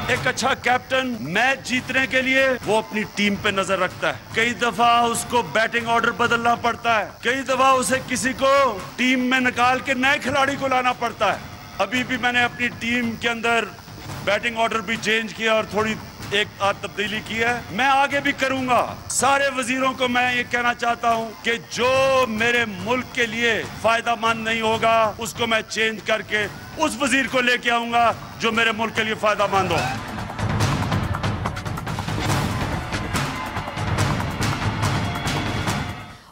ایک اچھا captain match جیتنے کے لیے وہ اپنی ٹیم پہ نظر رکھتا ہے. کئی دفعہ اس کو بیٹنگ آرڈر بدلنا پڑتا ہے, کئی دفعہ اسے کسی کو ٹیم میں نکال کے نئے کھلاڑی کو لانا پڑتا ہے. ابھی بھی میں نے اپنی ٹیم کے اندر بیٹنگ آرڈر بھی چینج کیا اور تھوڑی ایک تبدیلی کی ہے. میں آگے بھی کروں گا. سارے وزیروں کو میں یہ کہنا چاہتا ہوں کہ جو میرے ملک کے لیے فائدہ مند نہیں ہوگا اس کو میں چینج کر کے اس وزیر کو لے کے آؤں گا جو میرے ملک کے لیے فائدہ مند ہو.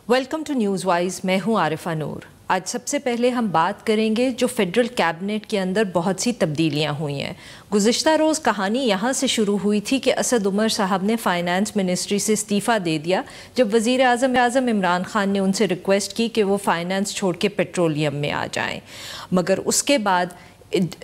Welcome to News Wise. میں ہوں عارفہ نور. آج سب سے پہلے ہم بات کریں گے جو فیڈرل کیبنٹ کے اندر بہت سی تبدیلیاں ہوئی ہیں. گزشتہ روز کہانی یہاں سے شروع ہوئی تھی کہ اسد عمر صاحب نے فائنانس منسٹری سے استعفیٰ دے دیا جب وزیر اعظم عمران خان نے ان سے ریکویسٹ کی کہ وہ فائنانس چھوڑ کے پیٹرولیم میں آ جائیں. مگر اس کے بعد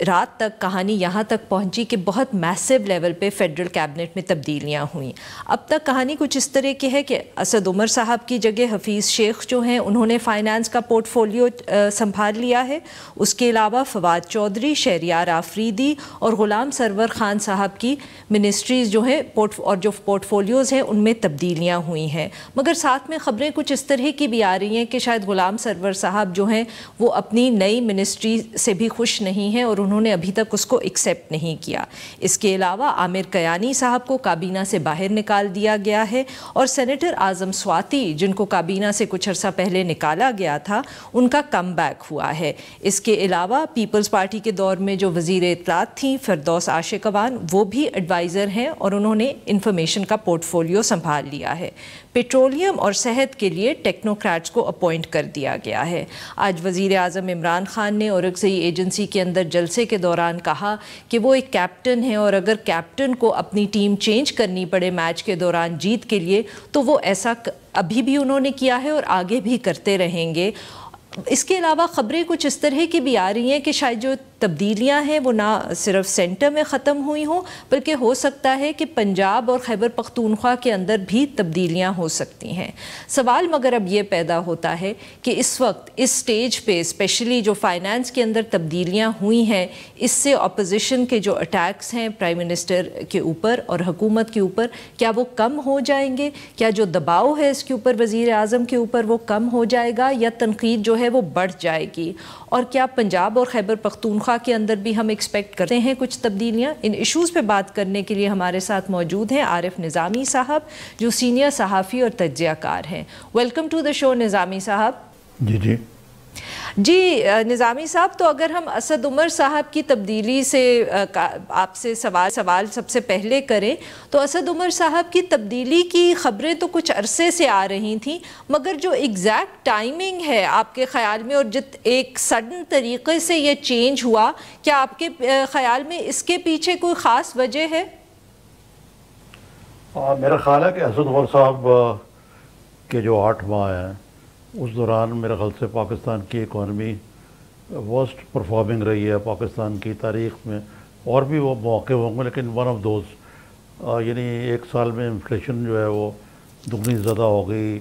رات تک کہانی یہاں تک پہنچی کہ بہت میسو لیول پہ فیڈرل کیبنٹ میں تبدیلیاں ہوئیں. اب تک کہانی کچھ اس طرح کی ہے کہ اسد عمر صاحب کی جگہ حفیظ شیخ جو ہیں انہوں نے فائنانس کا پورٹ فولیو سنبھال لیا ہے. اس کے علاوہ فواد چودھری, شہریار آفریدی اور غلام سرور خان صاحب کی منسٹریز جو ہیں اور جو پورٹ فولیوز ہیں ان میں تبدیلیاں ہوئی ہیں. مگر ساتھ میں خبریں کچھ اس طرح کی بھی آ رہی ہیں کہ شاید غلام سرور صاحب جو ہیں وہ اپنی نئی منسٹری سے بھی خوش نہیں ہیں اور انہوں نے ابھی تک اس کو ایکسیپٹ نہیں کیا. اس کے علاوہ عامر کیانی صاحب کو کابینہ سے باہر نکال دیا گیا ہے اور سینیٹر اعظم سواتی جن کو کابینہ سے کچھ عرصہ پہلے نکالا گیا تھا ان کا کم بیک ہوا ہے. اس کے علاوہ پیپلز پارٹی کے دور میں جو وزیر اطلاعات تھیں فردوس عاشق اوان وہ بھی ایڈوائزر ہیں اور انہوں نے انفارمیشن کا پورٹ فولیو سنبھال لیا ہے. پیٹرولیم اور صحت کے لیے ٹیکنوکریٹس کو اپوائنٹ کر دیا گیا ہے. آج وزیر اعظم عمران خان نے اورکزئی ایجنسی کے اندر جلسے کے دوران کہا کہ وہ ایک کیپٹن ہیں اور اگر کیپٹن کو اپنی ٹیم چینج کرنی پڑے میچ کے دوران جیت کے لیے تو وہ ایسا ابھی بھی انہوں نے کیا ہے اور آگے بھی کرتے رہیں گے. اس کے علاوہ خبریں کچھ اس طرح کی بھی آ رہی ہیں کہ شاید جو تبدیلیاں ہیں وہ نہ صرف سینٹر میں ختم ہوئی ہوں بلکہ ہو سکتا ہے کہ پنجاب اور خیبر پختونخوا کے اندر بھی تبدیلیاں ہو سکتی ہیں. سوال مگر اب یہ پیدا ہوتا ہے کہ اس وقت اس سٹیج پہ اسپیشلی جو فائنانس کے اندر تبدیلیاں ہوئی ہیں اس سے اپوزیشن کے جو اٹیکس ہیں پرائم منسٹر کے اوپر اور حکومت کے اوپر کیا وہ کم ہو جائیں گے؟ کیا جو دباؤ ہے اس کے اوپر وزیر اعظم کے اوپر وہ کم ہو جائے گا یا تنقید جو ہے وہ بڑھ جائے گی؟ اور کیا پنجاب اور خیبر پختونخوا کے اندر بھی ہم ایکسپیکٹ کرتے ہیں کچھ تبدیلیاں؟ ان ایشوز پہ بات کرنے کے لیے ہمارے ساتھ موجود ہیں عارف نظامی صاحب جو سینئر صحافی اور تجزیہ کار ہیں. ویلکم ٹو دا شو نظامی صاحب. جی نظامی صاحب, تو اگر ہم اسد عمر صاحب کی تبدیلی سے آپ سے سوال سب سے پہلے کریں تو اسد عمر صاحب کی تبدیلی کی خبریں تو کچھ عرصے سے آ رہی تھیں مگر جو ایگزیکٹ ٹائمنگ ہے آپ کے خیال میں اور ایک سڈن طریقے سے یہ چینج ہوا, کیا آپ کے خیال میں اس کے پیچھے کوئی خاص وجہ ہے؟ میرا خیال ہے کہ اسد عمر صاحب کے جو 8 ماہ ہیں اس دوران میرے خیال سے پاکستان کی اکانومی ورسٹ پرفارمنگ رہی ہے پاکستان کی تاریخ میں. اور بھی وہ مواقع ہوں گے لیکن ون آف دوز, یعنی ایک سال میں انفلیشن جو ہے وہ دگنی زیادہ ہو گئی.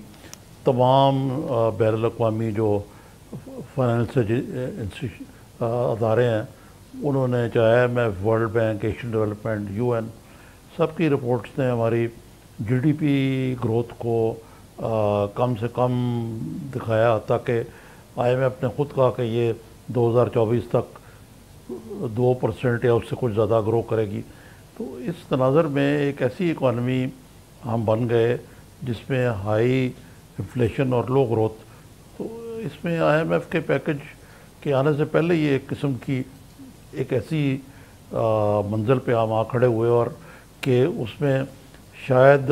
تمام بین الاقوامی جو فائنانس ادارے ہیں انہوں نے چاہے میں world bank, Asian development, UN سب کی رپورٹس نے ہماری GDP گروتھ کو کم سے کم دکھایا تاکہ IMF نے خود کہا کہ یہ 2024 تک 2% یا اس سے کچھ زیادہ گرو کرے گی. تو اس تناظر میں ایک ایسی اکانومی ہم بن گئے جس میں ہائی انفلیشن اور لو گروتھ. تو اس میں IMF کے پیکج کے آنے سے پہلے یہ ایک قسم کی ایک ایسی منزل پہ ہم آ کھڑے ہوئے اور کہ اس میں شاید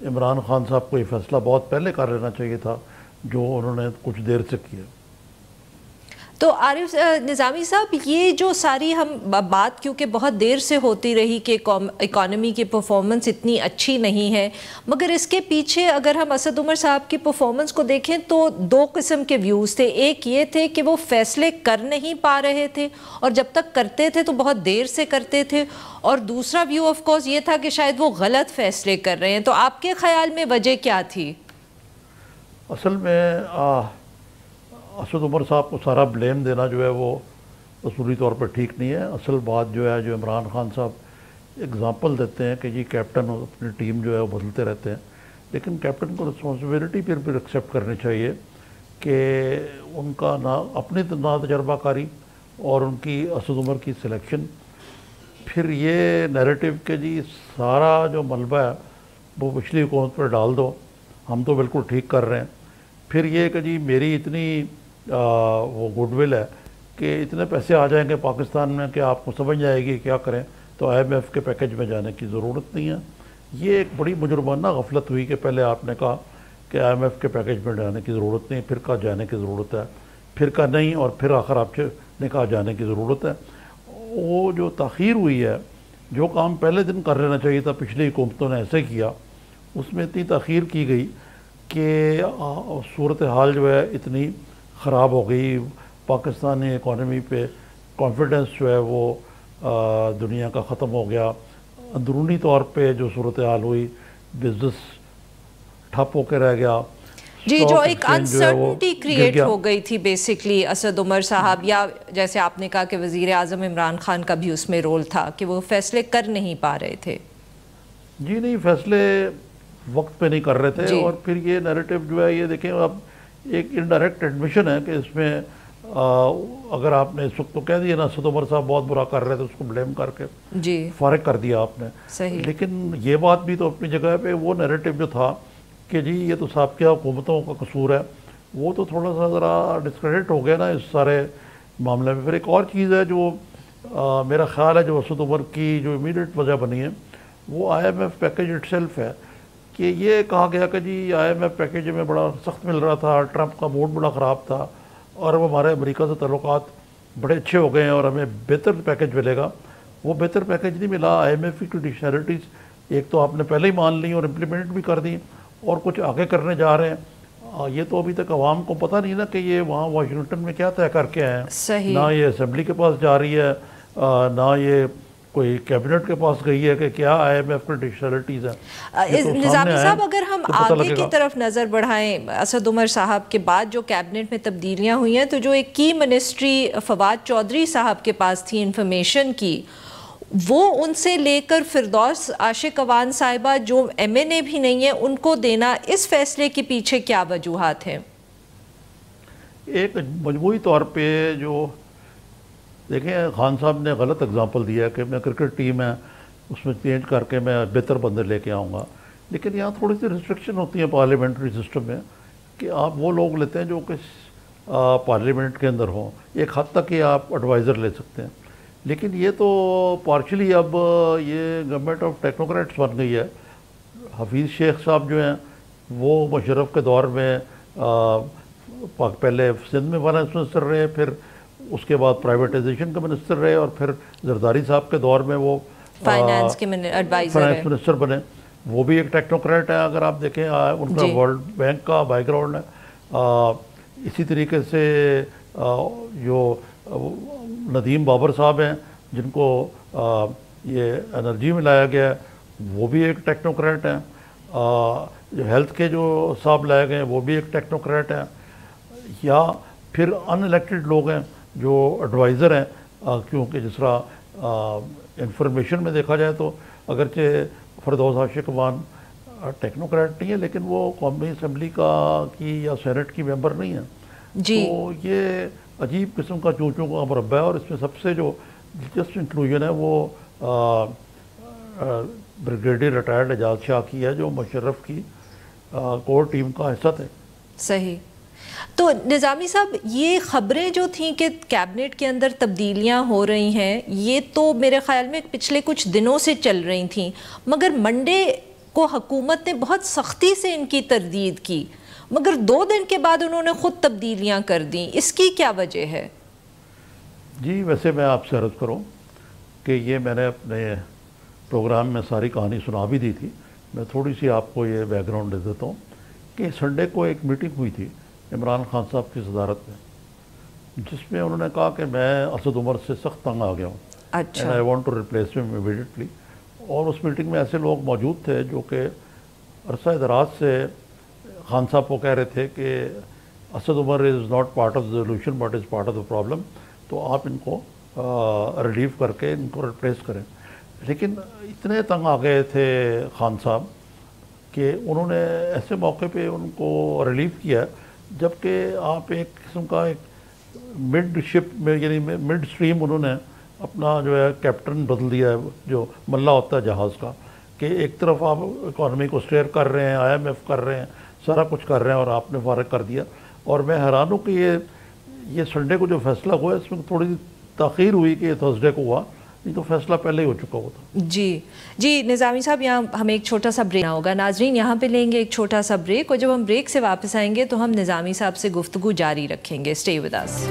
عمران خان صاحب کو یہ فیصلہ بہت پہلے کر لینا چاہیے تھا جو انہوں نے کچھ دیر سے کیا. تو عارف نظامی صاحب یہ جو ساری ہم بات کیونکہ بہت دیر سے ہوتی رہی کہ اکانومی کی پرفارمنس اتنی اچھی نہیں ہے مگر اس کے پیچھے اگر ہم اسد عمر صاحب کی پرفارمنس کو دیکھیں تو 2 قسم کے ویوز تھے. ایک یہ تھے کہ وہ فیصلے کر نہیں پا رہے تھے اور جب تک کرتے تھے تو بہت دیر سے کرتے تھے, اور دوسرا ویو آف کورس یہ تھا کہ شاید وہ غلط فیصلے کر رہے ہیں. تو آپ کے خیال میں وجہ کیا تھی؟ اصل میں اسد عمر صاحب کو سارا بلیم دینا جو ہے وہ اصولی طور پر ٹھیک نہیں ہے. اصل بات جو ہے جو عمران خان صاحب اگزامپل دیتے ہیں کہ جی کیپٹن اپنی ٹیم جو ہے وہ بدلتے رہتے ہیں، لیکن کیپٹن کو رسپانسبلٹی پھر ایکسیپٹ کرنی چاہیے کہ ان کا اپنی نا تجربہ کاری اور ان کی اسد عمر کی سلیکشن، پھر یہ نیریٹو کہ جی سارا جو ملبہ ہے وہ پچھلی حکومت پر ڈال دو، ہم تو بالکل ٹھیک کر رہے ہیں، پھر یہ کہ جی میری اتنی وہ گڈ ول ہے کہ اتنے پیسے آ جائیں گے پاکستان میں کہ آپ کو سمجھ جائے گی کیا کریں، تو آئی ایم ایف کے پیکج میں جانے کی ضرورت نہیں ہے۔ یہ ایک بڑی مجرمانہ غفلت ہوئی کہ پہلے آپ نے کہا کہ آئی ایم ایف کے پیکج میں جانے کی ضرورت نہیں، پھر کہا جانے کی ضرورت ہے، پھر کہا نہیں، اور پھر آخر آپ نے کہا جانے کی ضرورت ہے۔ وہ جو تاخیر ہوئی ہے، جو کام پہلے دن کر لینا چاہیے تھا، پچھلی حکومتوں نے ایسے کیا، اس میں اتنی تاخیر کی گئی کہ صورتحال جو ہے اتنی خراب ہو گئی، پاکستانی اکانومی پہ کانفیڈنس جو ہے وہ دنیا کا ختم ہو گیا، اندرونی طور پہ جو صورتحال ہوئی، بزنس ٹھپ ہو کے رہ گیا، جی جو ایک انسرٹنٹی کریٹ ہو گئی تھی بیسکلی اسد عمر صاحب، یا جیسے آپ نے کہا کہ وزیر اعظم عمران خان کا بھی اس میں رول تھا کہ وہ فیصلے کر نہیں پا رہے تھے۔ جی نہیں، فیصلے وقت پہ نہیں کر رہے تھے، اور پھر یہ نیریٹو جو ہے یہ دیکھیں اب ایک انڈائریکٹ ایڈمیشن ہے کہ اس میں اگر آپ نے اس وقت تو کہہ دیا نا اسد عمر صاحب بہت برا کر رہے تھے، اس کو بلیم کر کے فارغ کر دیا آپ نے، لیکن یہ بات بھی تو اپنی جگہ پہ، وہ نیریٹو جو تھا کہ جی یہ تو سابقہ حکومتوں کا قصور ہے، وہ تو تھوڑا سا ذرا ڈسکریڈٹ ہو گیا نا اس سارے معاملے میں۔ پھر ایک اور چیز ہے جو میرا خیال ہے جو اسد عمر کی جو امیڈیٹ وجہ بنی ہے، وہ I M F package itself ہے، کہ یہ کہا گیا کہ جی آئی ایم ایف پیکج میں بڑا سخت مل رہا تھا، ٹرمپ کا موڈ بڑا خراب تھا، اور اب ہمارے امریکہ سے تعلقات بڑے اچھے ہو گئے ہیں اور ہمیں بہتر پیکج ملے گا۔ وہ بہتر پیکج نہیں ملا، آئی ایم ایف کی کنڈیشنلٹیز ایک تو آپ نے پہلے ہی مان لی اور امپلیمنٹ بھی کر دی، اور کچھ آگے کرنے جا رہے ہیں۔ یہ تو ابھی تک عوام کو پتہ نہیں نا کہ یہ وہاں واشنگٹن میں کیا طے کر کے آئے ہیں، نہ یہ اسمبلی کے پاس جا رہی ہے، نہ یہ کوئی کیبنٹ کے پاس گئی ہے کہ کیا آئی ایم ایف کنڈیشنلٹیز ہیں۔ نظامی صاحب اگر ہم آگے کی طرف نظر بڑھائیں، اسد عمر صاحب کے بعد جو کیبنٹ میں تبدیلیاں ہوئی ہیں، تو جو ایک کی منسٹری فواد چودھری صاحب کے پاس تھی انفارمیشن کی، وہ ان سے لے کر فردوس عاشق اوان صاحبہ جو ایم این اے بھی نہیں ہے ان کو دینا، اس فیصلے کے پیچھے کیا وجوہات ہیں؟ ایک مجموعی طور پہ جو دیکھیں خان صاحب نے غلط اگزامپل دیا کہ میں کرکٹ ٹیم ہے اس میں چینج کر کے میں بہتر بندے لے کے آؤں گا، لیکن یہاں تھوڑی سی ریسٹرکشن ہوتی ہیں پارلیمنٹری سسٹم میں کہ آپ وہ لوگ لیتے ہیں جو کہ پارلیمنٹ کے اندر ہوں، ایک حد تک ہی آپ ایڈوائزر لے سکتے ہیں، لیکن یہ تو پارشلی اب یہ گورنمنٹ آف ٹیکنوکریٹس بن گئی ہے۔ حفیظ شیخ صاحب جو ہیں وہ مشرف کے دور میں پہلے سندھ میں فائنانس منسٹر رہے، پھر اس کے بعد پرائیویٹائزیشن کا منسٹر رہے، اور پھر زرداری صاحب کے دور میں وہ فائنانس منسٹر بنے، وہ بھی ایک ٹیکنوکریٹ ہے۔ اگر آپ دیکھیں ان کا ورلڈ بینک کا بیک گراؤنڈ ہے۔ اسی طریقے سے جو ندیم بابر صاحب ہیں جن کو یہ انرجی میں لایا گیا ہے، وہ بھی ایک ٹیکنوکریٹ ہیں۔ جو ہیلتھ کے جو صاحب لائے گئے ہیں وہ بھی ایک ٹیکنوکریٹ ہیں، یا پھر ان الیکٹڈ لوگ ہیں جو ایڈوائزر ہیں، کیونکہ جس طرح انفارمیشن میں دیکھا جائے تو اگرچہ فردوس عاشق اوان ٹیکنوکریٹ نہیں ہے، لیکن وہ قومی اسمبلی کی یا سینٹ کی ممبر نہیں ہے، تو یہ عجیب قسم کا چونچوں کا مربع ہے۔ اور اس میں سب سے جو دلچسپ انکلوژن ہے وہ بریگیڈیئر ریٹائرڈ اعجاز شاہ کی ہے، جو مشرف کی کور ٹیم کا حصہ تھے۔ صحیح۔ تو نظامی صاحب یہ خبریں جو تھیں کہ کیبنٹ کے اندر تبدیلیاں ہو رہی ہیں، یہ تو میرے خیال میں پچھلے کچھ دنوں سے چل رہی تھیں، مگر منڈے کو حکومت نے بہت سختی سے ان کی تردید کی، مگر 2 دن کے بعد انہوں نے خود تبدیلیاں کر دیں، اس کی کیا وجہ ہے؟ جی ویسے میں آپ سے عرض کروں کہ یہ میں نے اپنے پروگرام میں ساری کہانی سنا بھی دی تھی، میں تھوڑی سی آپ کو یہ بیک گراؤنڈ دے دیتا ہوں کہ سنڈے کو ایک میٹنگ ہوئی تھی عمران خان صاحب کی صدارت میں، جس میں انہوں نے کہا کہ میں اسد عمر سے سخت تنگ آ گیا ہوں، and I want to replace ہم امیڈیٹلی۔ اور اس میٹنگ میں ایسے لوگ موجود تھے جو کہ عرصہ دراز سے خان صاحب کو کہہ رہے تھے کہ Asad Umar is not part of the solution but is part of the problem, تو آپ ان کو ریلیو کر کے ان کو ریپلیس کریں۔ لیکن اتنے تنگ آ گئے تھے خان صاحب کہ انہوں نے ایسے موقع پہ ان کو ریلیو کیا جبکہ آپ ایک قسم کا ایک مڈ شپ میں یعنی مڈ اسٹریم انہوں نے اپنا جو ہے کیپٹن بدل دیا ہے، جو ملا ہوتا ہے جہاز کا، کہ ایک طرف آپ اکانومی کو اسٹیئر کر رہے ہیں، IMF کر رہے ہیں، سارا کچھ کر رہے ہیں، اور آپ نے فارغ کر دیا. اور میں حیران ہوں کہ یہ سنڈے کو جو فیصلہ ہوا ہے اس میں تھوڑی سی تاخیر ہوئی کہ یہ تھرسڈے کو ہوا، نہیں تو فیصلہ پہلے ہی ہو چکا ہوا تھا. جی نظامی صاحب، یہاں ہمیں ایک چھوٹا سا بریک ہوگا. ناظرین یہاں پہ لیں گے ایک چھوٹا سا بریک، اور جب ہم بریک سے واپس آئیں گے تو ہم نظامی صاحب سے گفتگو جاری رکھیں گے. Stay with us.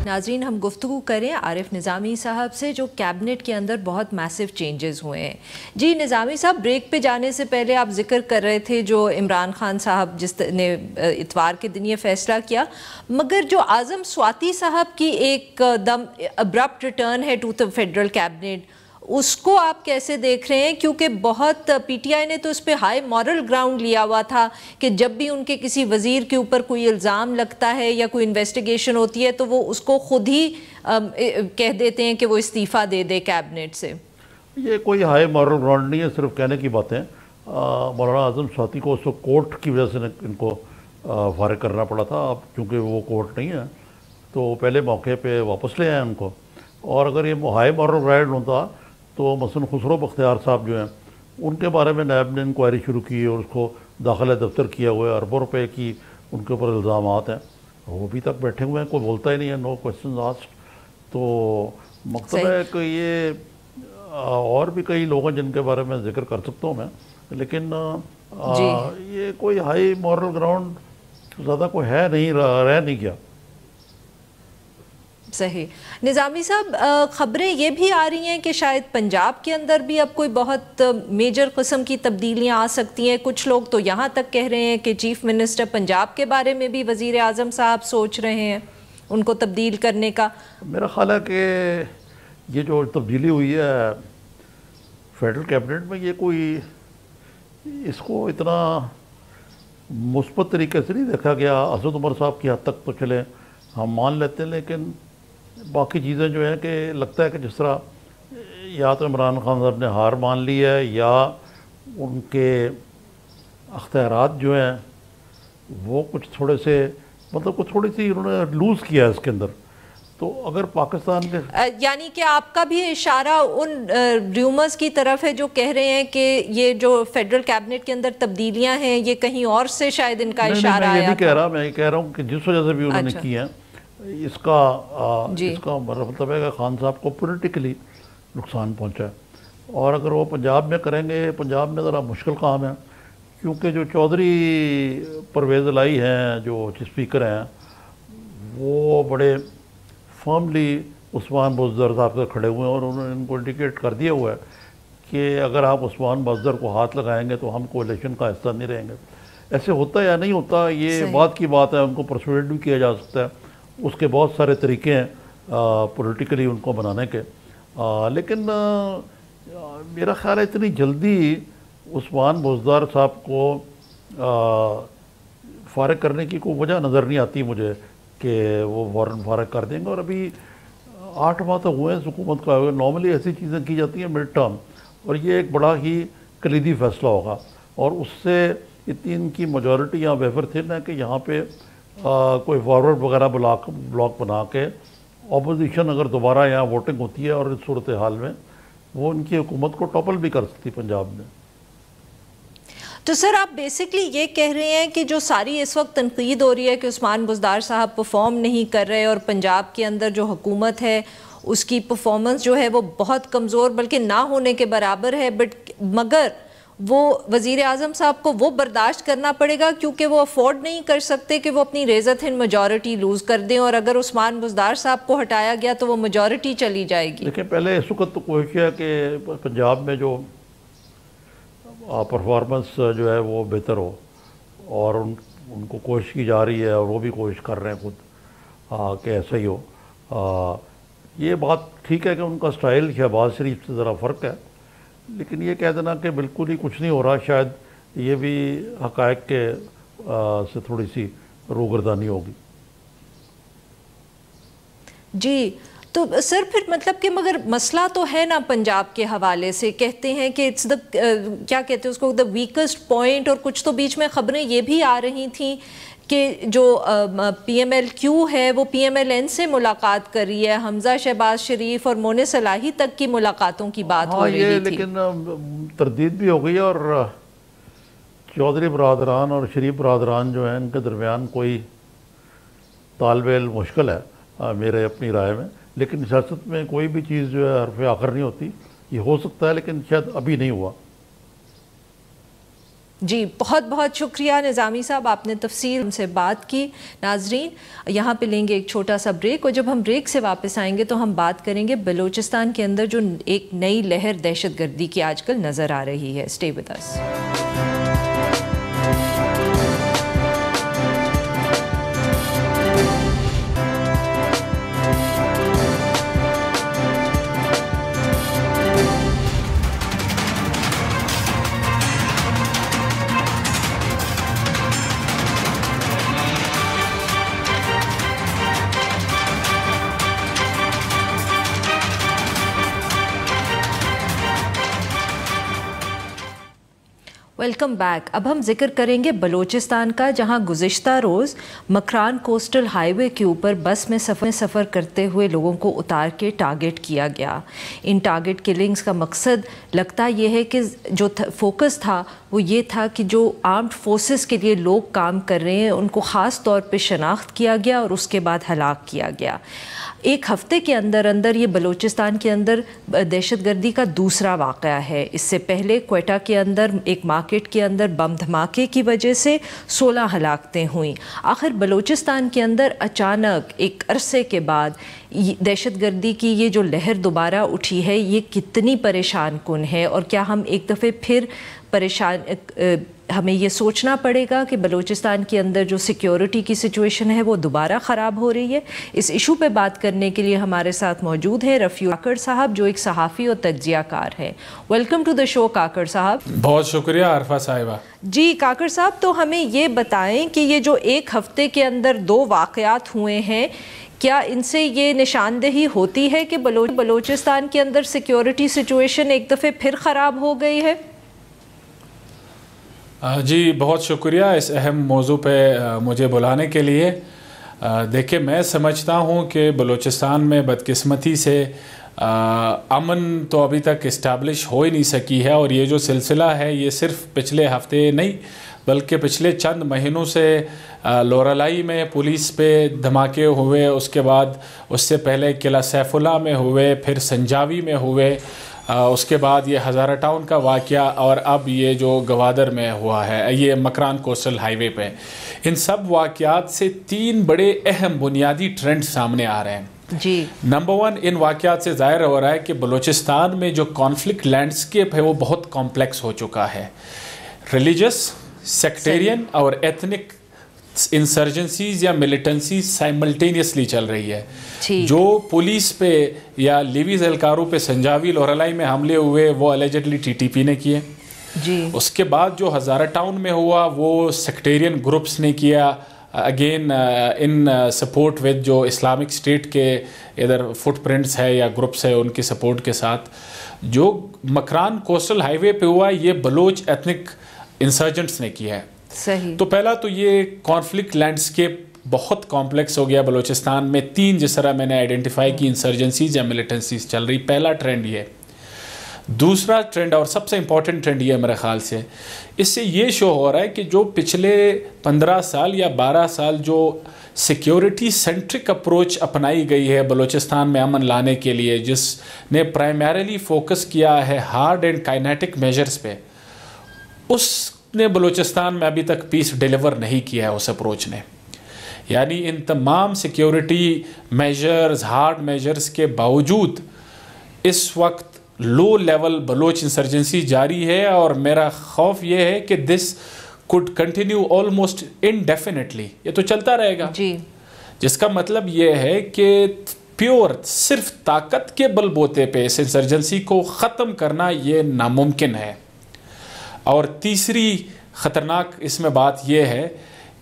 ناظرین ہم گفتگو کریں عارف نظامی صاحب سے، جو کیبنٹ کے اندر بہت میسو چینجز ہوئے ہیں. جی نظامی صاحب، بریک پہ جانے سے پہلے آپ ذکر کر رہے تھے جو عمران خان صاحب جس نے اتوار کے دن یہ فیصلہ کیا، مگر جو اعظم سواتی صاحب کی ایک دم ابرپٹ ریٹرن ہے ٹو دا فیڈرل کیبنٹ، اس کو آپ کیسے دیکھ رہے ہیں؟ کیونکہ بہت PTI نے تو اس پہ ہائی مورل گراؤنڈ لیا ہوا تھا کہ جب بھی ان کے کسی وزیر کے اوپر کوئی الزام لگتا ہے یا کوئی انویسٹیگیشن ہوتی ہے تو وہ اس کو خود ہی کہہ دیتے ہیں کہ وہ استعفیٰ دے دے کیبنٹ سے. یہ کوئی ہائی مورل گراؤنڈ نہیں ہے، صرف کہنے کی باتیں. مولانا اعظم سواتی کو اس وقت کورٹ کی وجہ سے ان کو فارغ کرنا پڑا تھا. اب چونکہ وہ کورٹ نہیں ہے تو پہلے موقع پہ واپس لے آئے ان کو. اور اگر یہ ہائی مورل گراؤنڈ ہوتا تو مثلا خسرو بختیار صاحب جو ہیں ان کے بارے میں نیب نے انکوائری شروع کی اور اس کو داخلہ دفتر کیا ہوا ہے، اربوں روپے کی ان کے اوپر الزامات ہیں، وہ ابھی تک بیٹھے ہوئے ہیں، کوئی بولتا ہی نہیں ہے، نو کوسچنز آسکڈ. تو مقصد ہے کہ یہ اور بھی کئی لوگ ہیں جن کے بارے میں ذکر کر سکتا ہوں میں، لیکن یہ کوئی ہائی مورل گراؤنڈ زیادہ کوئی ہے نہیں، رہ نہیں گیا. صحیح. نظامی صاحب، خبریں یہ بھی آ رہی ہیں کہ شاید پنجاب کے اندر بھی اب کوئی بہت میجر قسم کی تبدیلیاں آ سکتی ہیں. کچھ لوگ تو یہاں تک کہہ رہے ہیں کہ چیف منسٹر پنجاب کے بارے میں بھی وزیر اعظم صاحب سوچ رہے ہیں ان کو تبدیل کرنے کا. میرا خیال ہے کہ یہ جو تبدیلی ہوئی ہے فیڈرل کیبنٹ میں، یہ کوئی اس کو اتنا مثبت طریقے سے نہیں دیکھا گیا. اسد عمر صاحب کی حد تک تو چلے ہم مان لیتے ہیں، لیکن باقی چیزیں جو ہیں کہ لگتا ہے کہ جس طرح یا تو عمران خان صاحب نے ہار مان لی ہے یا ان کے اختیارات جو ہیں وہ کچھ تھوڑے سے مطلب کچھ تھوڑی سی انہوں نے لوز کیا ہے اس کے اندر. تو اگر پاکستان کے یعنی کہ آپ کا بھی اشارہ ان ریومرز کی طرف ہے جو کہہ رہے ہیں کہ یہ جو فیڈرل کیبنٹ کے اندر تبدیلیاں ہیں یہ کہیں اور سے شاید ان کا اشارہ آیا. میں یہ نہیں کہہ رہا، میں یہ کہہ رہا ہوں کہ جس وجہ سے بھی انہوں نے کی ہیں اس کا مطلب ہے کہ خان صاحب کو پولیٹیکلی نقصان پہنچا ہے. اور اگر وہ پنجاب میں کریں گے، پنجاب میں ذرا مشکل کام ہے کیونکہ جو چودھری پرویز الہی ہیں جو اسپیکر ہیں وہ بڑے فرملی عثمان بزدر صاحب سے کھڑے ہوئے ہیں اور انہوں نے ان کو انڈیکیٹ کر دیا ہوا ہے کہ اگر آپ عثمان بزدر کو ہاتھ لگائیں گے تو ہم کولیشن کا حصہ نہیں رہیں گے. ایسے ہوتا ہے یا نہیں ہوتا یہ بات کی بات ہے، ان کو پرسویڈ بھی کیا جا سکتا ہے، اس کے بہت سارے طریقے ہیں پولیٹیکلی ان کو بنانے کے. لیکن میرا خیال ہے اتنی جلدی عثمان بزدار صاحب کو فارغ کرنے کی کوئی وجہ نظر نہیں آتی مجھے کہ وہ فوراً فارغ کر دیں گے. اور ابھی 8 ماہ تو ہوئے ہیں اس حکومت کا. نارملی ایسی چیزیں کی جاتی ہیں مڈ ٹرم، اور یہ ایک بڑا ہی کلیدی فیصلہ ہوگا اور اس سے اتنی ان کی میجورٹی یہاں ویفر تھن ہے کہ یہاں پہ کوئی فارورڈ وغیرہ بلاک بنا کے اپوزیشن اگر دوبارہ یہاں ووٹنگ ہوتی ہے اور اس صورتحال میں وہ ان کی حکومت کو ٹاپل بھی کر سکتی پنجاب میں. تو سر آپ بیسکلی یہ کہہ رہے ہیں کہ جو ساری اس وقت تنقید ہو رہی ہے کہ عثمان بزدار صاحب پرفارم نہیں کر رہے اور پنجاب کے اندر جو حکومت ہے اس کی پرفارمنس جو ہے وہ بہت کمزور بلکہ نہ ہونے کے برابر ہے، مگر وہ وزیر اعظم صاحب کو وہ برداشت کرنا پڑے گا کیونکہ وہ افورڈ نہیں کر سکتے کہ وہ اپنی ریزت ہند میجورٹی لوز کر دیں، اور اگر عثمان بزدار صاحب کو ہٹایا گیا تو وہ میجورٹی چلی جائے گی. دیکھیں پہلے اس وقت تو کوشش ہے کہ پنجاب میں جو پرفارمنس جو ہے وہ بہتر ہو، اور ان کو کوشش کی جا رہی ہے اور وہ بھی کوشش کر رہے ہیں خود کہ ایسا ہی ہو. یہ بات ٹھیک ہے کہ ان کا سٹائل شہباز شریف سے ذرا فرق ہے، لیکن یہ کہہ دینا کہ بالکل ہی کچھ نہیں ہو رہا، شاید یہ بھی حقائق کے سے تھوڑی سی روگردانی ہوگی۔ جی تو سر پھر مطلب کہ مگر مسئلہ تو ہے نا پنجاب کے حوالے سے، کہتے ہیں کہ اٹس کیا کہتے ہیں اس کو، دا ویکسٹ پوائنٹ، اور کچھ تو بیچ میں خبریں یہ بھی آ رہی تھیں کہ جو پی ایم ایل کیو ہے وہ پی ایم ایل این سے ملاقات کر رہی ہے، حمزہ شہباز شریف اور مونس صلاحی تک کی ملاقاتوں کی بات ہو رہی تھی، لیکن تردید بھی ہو گئی، اور چودھری برادران اور شریف برادران جو ہیں ان کے درمیان کوئی طالب علم مشکل ہے میرے اپنی رائے میں، لیکن سیاست میں کوئی بھی چیز جو ہے حرف آخر نہیں ہوتی، یہ ہو سکتا ہے لیکن شاید ابھی نہیں ہوا۔ جی بہت بہت شکریہ نظامی صاحب، آپ نے تفصیل ہم سے بات کی۔ ناظرین یہاں پہ لیں گے ایک چھوٹا سا بریک، اور جب ہم بریک سے واپس آئیں گے تو ہم بات کریں گے بلوچستان کے اندر جو ایک نئی لہر دہشت گردی کی آج کل نظر آ رہی ہے۔ Stay with us. Welcome back. اب ہم ذکر کریں گے بلوچستان کا، جہاں گزشتہ روز مکران کوسٹل ہائی وے کے اوپر بس میں سفر کرتے ہوئے لوگوں کو اتار کے ٹارگٹ کیا گیا۔ ان ٹارگٹ کلنگز کا مقصد لگتا یہ ہے کہ جو فوکس تھا وہ یہ تھا کہ جو آرمڈ فورسز کے لیے لوگ کام کر رہے ہیں ان کو خاص طور پہ شناخت کیا گیا اور اس کے بعد ہلاک کیا گیا۔ ایک ہفتے کے اندر یہ بلوچستان کے اندر دہشت گردی کا دوسرا واقعہ ہے۔ اس سے پہلے کوئٹہ کے اندر ایک مارکیٹ کے اندر بم دھماکے کی وجہ سے 16 ہلاکتیں ہوئیں۔ آخر بلوچستان کے اندر اچانک ایک عرصے کے بعد دہشت گردی کی یہ جو لہر دوبارہ اٹھی ہے، یہ کتنی پریشان کن ہے، اور کیا ہم ایک دفعہ پھر ہمیں یہ سوچنا پڑے گا کہ بلوچستان کے اندر جو سیکیورٹی کی سچویشن ہے وہ دوبارہ خراب ہو رہی ہے؟ اس ایشو پہ بات کرنے کے لیے ہمارے ساتھ موجود ہیں رفیع کاکڑ صاحب، جو ایک صحافی اور تجزیہ کار ہیں۔ ویلکم ٹو دا شو کاکڑ صاحب۔ بہت شکریہ عارفہ صاحبہ۔ جی کاکڑ صاحب، تو ہمیں یہ بتائیں کہ یہ جو ایک ہفتے کے اندر 2 واقعات ہوئے ہیں، کیا ان سے یہ نشاندہی ہوتی ہے کہ بلوچستان کے اندر سیکیورٹی سچویشن ایک دفعہ پھر خراب ہو گئی ہے؟ جی بہت شکریہ اس اہم موضوع پہ مجھے بلانے کے لیے۔ دیکھیں، میں سمجھتا ہوں کہ بلوچستان میں بدقسمتی سے امن تو ابھی تک اسٹیبلش ہو ہی نہیں سکی ہے، اور یہ جو سلسلہ ہے یہ صرف پچھلے ہفتے نہیں بلکہ پچھلے چند مہینوں سے لورالائی میں پولیس پہ دھماکے ہوئے، اس کے بعد اس سے پہلے قلعہ سیف اللہ میں ہوئے، پھر سنجاوی میں ہوئے، اس کے بعد یہ ہزارہ ٹاؤن کا واقعہ، اور اب یہ جو گوادر میں ہوا ہے، یہ مکران کوسٹل ہائی وے پہ۔ ان سب واقعات سے 3 بڑے اہم بنیادی ٹرینڈ سامنے آ رہے ہیں۔ جی نمبر 1، ان واقعات سے ظاہر ہو رہا ہے کہ بلوچستان میں جو کانفلکٹ لینڈسکیپ ہے وہ بہت کمپلیکس ہو چکا ہے۔ ریلیجس، سیکٹیرین اور ایتھنک انسرجنسیز یا ملیٹنسیز سائملٹینیسلی چل رہی ہے۔ جو پولیس پہ یا لیویز اہلکاروں پہ سنجاوی لورالائی میں حملے ہوئے وہ الیجڈلی ٹی ٹی پی نے کیے۔ جی اس کے بعد جو ہزارہ ٹاؤن میں ہوا وہ سیکٹیرین گروپس نے کیا، اگین ان سپورٹ ود جو اسلامک اسٹیٹ کے ادھر فٹ پرنٹس ہے یا گروپس ہے ان کی سپورٹ کے ساتھ۔ جو مکران کوسٹل ہائی وے پہ ہوا یہ بلوچ ایتھنک انسرجنٹس نے کیا ہے۔ صحیح۔ تو پہلا تو یہ کانفلکٹ لینڈسکیپ بہت کمپلیکس ہو گیا بلوچستان میں، 3 جس طرح میں نے آئیڈینٹیفائی کی انسرجنسیز یا ملیٹنسیز چل رہی۔ پہلا ٹرینڈ یہ۔ دوسرا ٹرینڈ اور سب سے امپورٹنٹ ٹرینڈ یہ ہے میرے خیال سے، اس سے یہ شو ہو رہا ہے کہ جو پچھلے 15 سال یا 12 سال جو سیکیورٹی سینٹرک اپروچ اپنائی گئی ہے بلوچستان میں امن لانے کے لیے، جس نے پرائمریلی فوکس کیا ہے ہارڈ اینڈ کائنیٹک میجرز پہ، اس نے بلوچستان میں ابھی تک پیس ڈیلیور نہیں کیا ہے اس اپروچ نے۔ یعنی ان تمام سیکیورٹی میجرز، ہارڈ میجرز کے باوجود اس وقت لو لیول بلوچ انسرجنسی جاری ہے، اور میرا خوف یہ ہے کہ دس could continue almost indefinitely، یہ تو چلتا رہے گا۔ جی جس کا مطلب یہ ہے کہ پیور صرف طاقت کے بل بوتے پہ اس انسرجنسی کو ختم کرنا یہ ناممکن ہے. اور تیسری خطرناک اس میں بات یہ ہے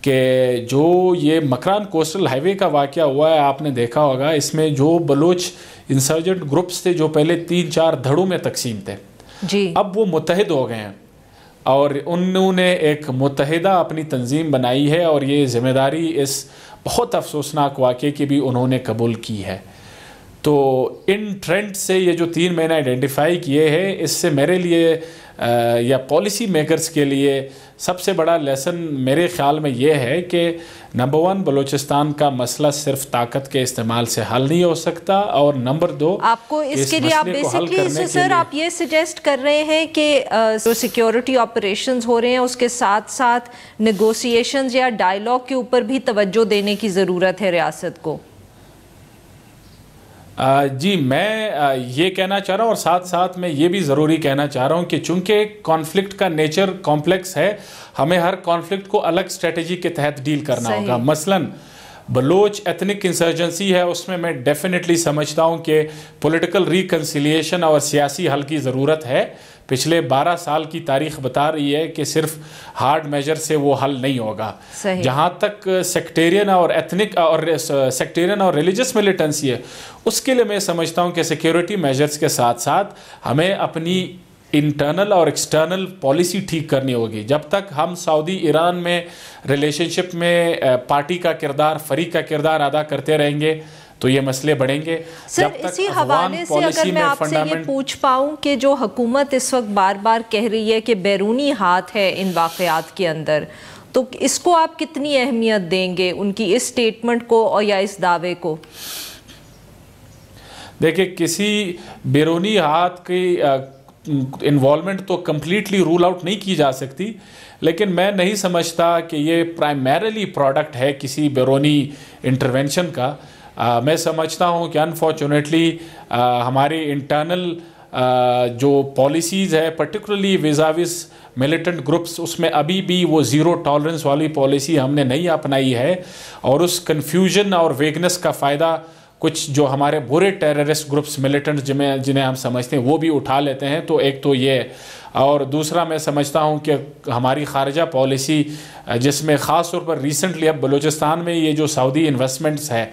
کہ جو یہ مکران کوسٹل ہائی وے کا واقعہ ہوا ہے آپ نے دیکھا ہوگا, اس میں جو بلوچ انسرجنٹ گروپس تھے جو پہلے 3-4 دھڑوں میں تقسیم تھے جی, اب وہ متحد ہو گئے ہیں اور انہوں نے ایک متحدہ اپنی تنظیم بنائی ہے, اور یہ ذمہ داری اس بہت افسوسناک واقعے کی بھی انہوں نے قبول کی ہے. تو ان ٹرینڈ سے یہ جو 3 میں نے آئیڈینٹیفائی کیے ہیں, اس سے میرے لیے یا پالیسی میکرز کے لیے سب سے بڑا لیسن میرے خیال میں یہ ہے کہ نمبر 1 بلوچستان کا مسئلہ صرف طاقت کے استعمال سے حل نہیں ہو سکتا, اور نمبر 2 آپ کو اس کے لیے آپ بیسکلی سر آپ یہ سجیسٹ کر رہے ہیں کہ جو سیکیورٹی آپریشنز ہو رہے ہیں اس کے ساتھ ساتھ نیگوسیشنز یا ڈائیلاگ کے اوپر بھی توجہ دینے کی ضرورت ہے ریاست کو. جی میں یہ کہنا چاہ رہا ہوں, اور ساتھ ساتھ میں یہ بھی ضروری کہنا چاہ رہا ہوں کہ چونکہ کانفلکٹ کا نیچر کمپلیکس ہے, ہمیں ہر کانفلکٹ کو الگ اسٹریٹجی کے تحت ڈیل کرنا ہوگا. مثلاً بلوچ ایتھنک انسرجنسی ہے, اس میں ڈیفینیٹلی سمجھتا ہوں کہ پولیٹیکل ریکنسیلیشن اور سیاسی حل کی ضرورت ہے. پچھلے 12 سال کی تاریخ بتا رہی ہے کہ صرف ہارڈ میجر سے وہ حل نہیں ہوگا. جہاں تک سیکٹیرین اور ریلیجس ملیٹنسی ہے, اس کے لیے میں سمجھتا ہوں کہ سیکیورٹی میجرز کے ساتھ ساتھ ہمیں اپنی انٹرنل اور ایکسٹرنل پالیسی ٹھیک کرنی ہوگی. جب تک ہم سعودی ایران میں ریلیشن شپ میں پارٹی کا کردار, فریق کا کردار ادا کرتے رہیں گے تو یہ مسئلے بڑھیں گے. سر اسی حوالے سے اگر میں آپ سے یہ پوچھ پاؤں کہ جو حکومت اس وقت بار بار کہہ رہی ہے کہ بیرونی ہاتھ ہے ان واقعات کے اندر, تو اس کو آپ کتنی اہمیت دیں گے, ان کی اس سٹیٹمنٹ کو اور یا اس دعوے کو؟ دیکھیں, کسی بیرونی ہاتھ کی انوالومنٹ تو کمپلیٹلی رول آؤٹ نہیں کی جا سکتی, لیکن میں نہیں سمجھتا کہ یہ پرائمریلی پروڈکٹ ہے کسی بیرونی انٹرونشن کا. میں سمجھتا ہوں کہ انفارچونیٹلی ہماری انٹرنل جو پالیسیز ہے پرٹیکولرلی ویزاویز ملیٹنٹ گروپس, اس میں ابھی بھی وہ زیرو ٹالرنس والی پالیسی ہم نے نہیں اپنائی ہے, اور اس کنفیوژن اور ویگنس کا فائدہ کچھ جو ہمارے برے ٹیررسٹ گروپس ملیٹنٹ جنہیں ہم سمجھتے ہیں وہ بھی اٹھا لیتے ہیں. تو ایک تو یہ, اور دوسرا میں سمجھتا ہوں کہ ہماری خارجہ پالیسی جس میں خاص طور پر ریسنٹلی اب بلوچستان میں یہ جو سعودی انویسٹمنٹس ہے,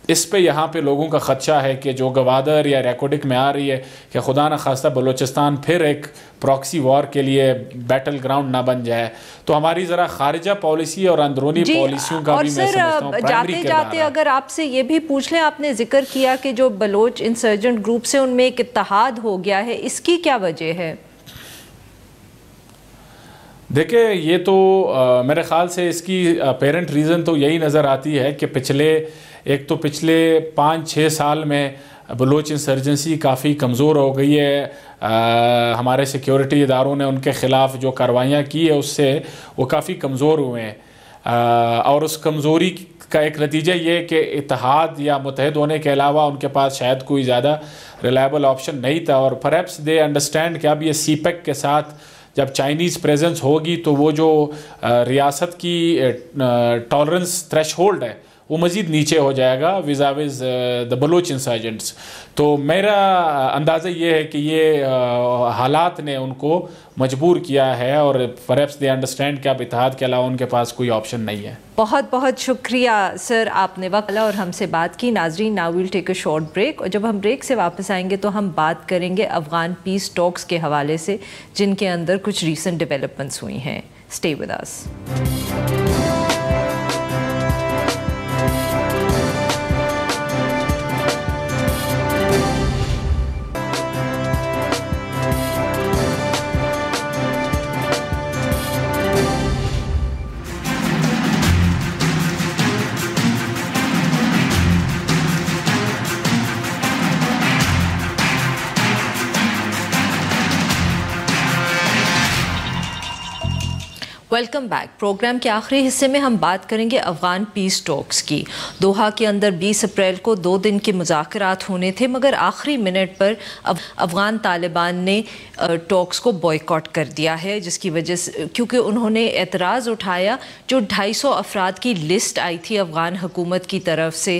اس پہ یہاں پہ لوگوں کا خدشہ ہے کہ جو گوادر یا ریکارڈک میں آ رہی ہے کہ خدا نخواستہ بلوچستان پھر ایک پراکسی وار کے لیے بیٹل گراؤنڈ نہ بن جائے. تو ہماری ذرا خارجہ پالیسی اور اندرونی پالیسیوں کا بھی میں سمجھتا ہوں پرائمری کردار ہے. جاتے جاتے اگر آپ سے یہ بھی پوچھ لیں, آپ نے ذکر کیا کہ جو بلوچ انسرجنٹ گروپس ہیں ان میں ایک اتحاد ہو گیا ہے, اس کی کیا وجہ ہے؟ دیکھیں, یہ تو میرے خیال سے اس کی اپیرنٹ ریزن تو یہی نظر آتی ہے کہ پچھلے 5-6 سال میں بلوچ انسرجنسی کافی کمزور ہو گئی ہے. ہمارے سیکیورٹی اداروں نے ان کے خلاف جو کاروائیاں کی ہے اس سے وہ کافی کمزور ہوئے ہیں, اور اس کمزوری کا ایک نتیجہ یہ کہ اتحاد یا متحد ہونے کے علاوہ ان کے پاس شاید کوئی زیادہ ریلائبل آپشن نہیں تھا. اور پرہیپس دے انڈرسٹینڈ کہ اب یہ سی پیک کے ساتھ جب چائنیز پریزنس ہوگی تو وہ جو ریاست کی ٹالرنس تھریش ہولڈ ہے وہ مزید نیچے ہو جائے گا ویزاویز دا بلوچ انسرجنٹس. تو میرا اندازہ یہ ہے کہ یہ حالات نے ان کو مجبور کیا ہے, اور پرہیپس دے انڈرسٹینڈ کہ اب اتحاد کے علاوہ ان کے پاس کوئی آپشن نہیں ہے. بہت بہت شکریہ سر, آپ نے وقت اور ہم سے بات کی. ناظرین, now we'll take a short break, اور جب ہم بریک سے واپس آئیں گے تو ہم بات کریں گے افغان پیس ٹاکس کے حوالے سے جن کے اندر کچھ ریسنٹ ڈیولپمنٹس ہوئی ہیں. Stay with us. Welcome back. Program کے آخری حصے میں ہم بات کریں گے افغان پیس ٹاکس کی. دوحہ کے اندر 20 اپریل کو 2 دن کے مذاکرات ہونے تھے, مگر آخری منٹ پر افغان طالبان نے ٹاکس کو بوائیکاٹ کر دیا ہے, جس کی وجہ سے کیونکہ انہوں نے اعتراض اٹھایا جو 250 افراد کی لسٹ آئی تھی افغان حکومت کی طرف سے,